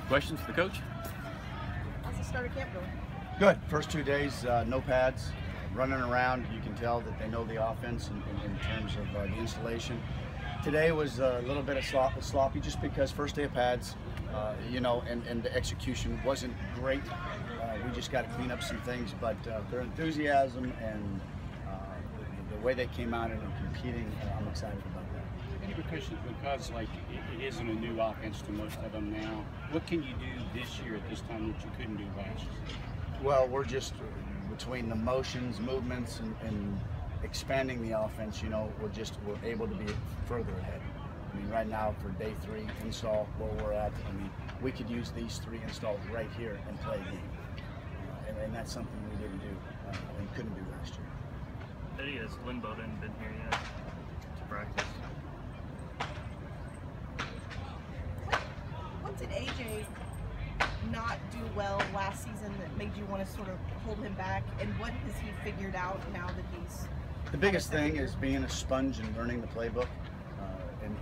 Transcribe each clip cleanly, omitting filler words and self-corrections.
Questions for the coach? How's the start of camp going? Good. First 2 days, no pads, running around. You can tell that they know the offense in terms of the installation. Today was a little bit of sloppy just because first day of pads, and the execution wasn't great. We just got to clean up some things, but their enthusiasm and the way they came out and are competing, I'm excited about that. Because like it isn't a new offense to most of them now, what can you do this year at this time that you couldn't do last year? Well, we're just between the motions, movements, and expanding the offense. We're able to be further ahead. I mean, right now for day 3 install where we're at, I mean, we could use these 3 installs right here and play a game, and that's something we didn't do and couldn't do last year. Eddie, has Lynn Bowden been here yet to practice? What did AJ not do well last season that made you want to sort of hold him back, and what has he figured out now that he's... The biggest thing is being a sponge and learning the playbook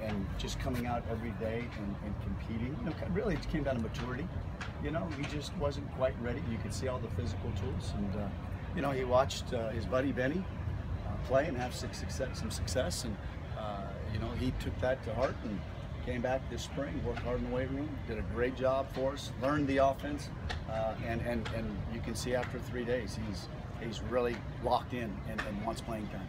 and just coming out every day and competing. Really it came down to maturity. He just wasn't quite ready. You could see all the physical tools, and he watched his buddy Benny play and have some success, and he took that to heart and came back this spring, worked hard in the weight room, did a great job for us, learned the offense, and you can see after 3 days he's really locked in and wants playing time.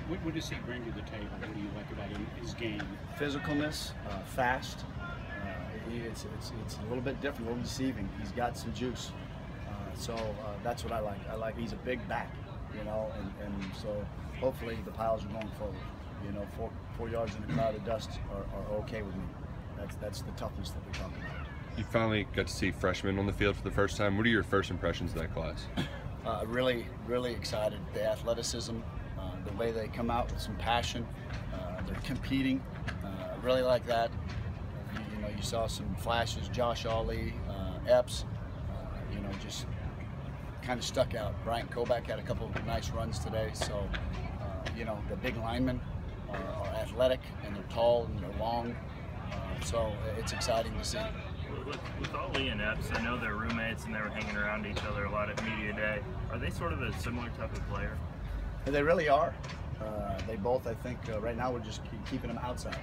What does he bring to the table? What do you like about his game? Physicalness, fast. It's a little bit different, a little deceiving. He's got some juice, so that's what I like. He's a big back, and so hopefully the piles are going forward. 4 yards in a cloud of dust are okay with me. That's the toughness that we talk about. You finally got to see freshmen on the field for the first time. What are your first impressions of that class? Really, really excited. The athleticism, the way they come out with some passion, they're competing. Really like that. You saw some flashes. Josh Ali, Epps, just kind of stuck out. Brian Koback had a couple of nice runs today. So, the big linemen are athletic and they're tall and they're long. So it's exciting to see. With Ali and Epps, I know they're roommates and they were hanging around each other a lot at media day. Are they sort of a similar type of player? They really are. They both, I think, right now we're just keeping them outside.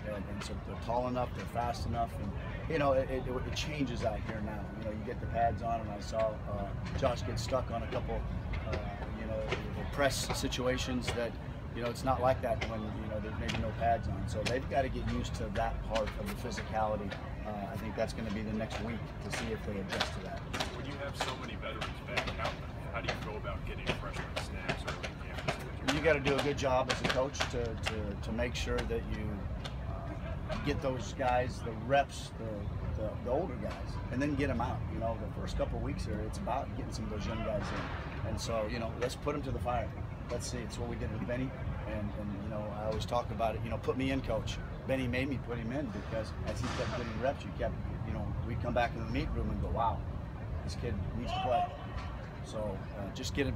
And so they're tall enough, they're fast enough, and it changes out here now. You get the pads on, and I saw Josh get stuck on a couple, press situations that, it's not like that when there's maybe no pads on. So they've got to get used to that part of the physicality. I think that's going to be the next week to see if they adjust to that. When you have so many veterans back, how do you go about getting freshman snaps early in camp? You got to do a good job as a coach to make sure that you get those guys the reps, the older guys, and then get them out. The first couple of weeks here, it's about getting some of those young guys in. And so, let's put them to the fire. Let's see. It's what we did with Benny, and I always talk about it. Put me in, coach. Benny made me put him in because as he kept getting reps, we'd come back in the meet room and go, wow, this kid needs to play. So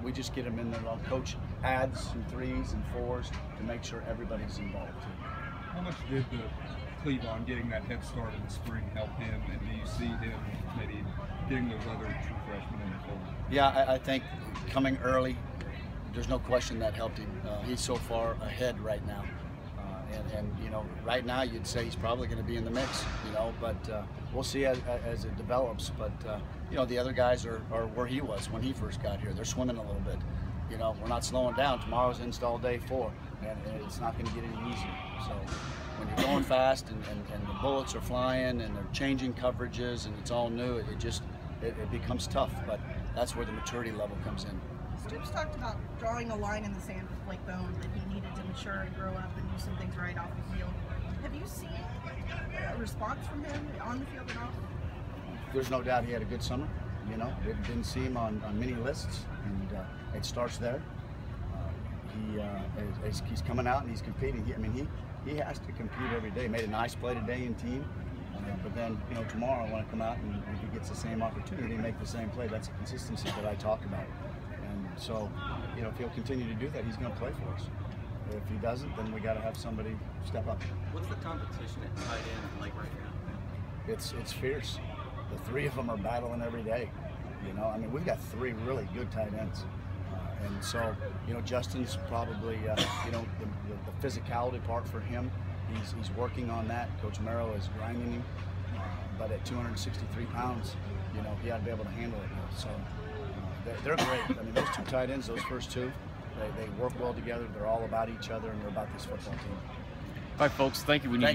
we just get him in there. Coach adds some 3s and 4s to make sure everybody's involved too. How much did the Cleveland getting that head start in the spring help him, and do you see him maybe getting those other true freshmen in the fold? Yeah, I think coming early, there's no question that helped him. He's so far ahead right now, and right now you'd say he's probably going to be in the mix, but we'll see as it develops. But the other guys are where he was when he first got here. They're swimming a little bit. We're not slowing down. Tomorrow's install day 4, and it's not going to get any easier. So when you're going fast and the bullets are flying and they're changing coverages and it's all new, it becomes tough. But that's where the maturity level comes in. Stoops talked about drawing a line in the sand with Blake Bone, that he needed to mature and grow up and do some things right off the field. Have you seen a response from him on the field at all? There's no doubt he had a good summer. Didn't see him on many lists, and it starts there. He's coming out and he's competing. He has to compete every day. Made a nice play today in team, but then tomorrow I want to come out and if he gets the same opportunity, make the same play. That's the consistency that I talk about. And so, if he'll continue to do that, he's going to play for us. If he doesn't, then we got to have somebody step up. What's the competition at tight end like right now? it's fierce. The three of them are battling every day. You know, I mean, we've got three really good tight ends. And so, you know, Justin's probably, you know, the physicality part for him, he's working on that. Coach Merrill is grinding him. But at 263 pounds, you know, he ought to be able to handle it now. So they're great. I mean, those two tight ends, those first two, they work well together. They're all about each other, and they're about this football team. All right, folks, thank you. Thank you.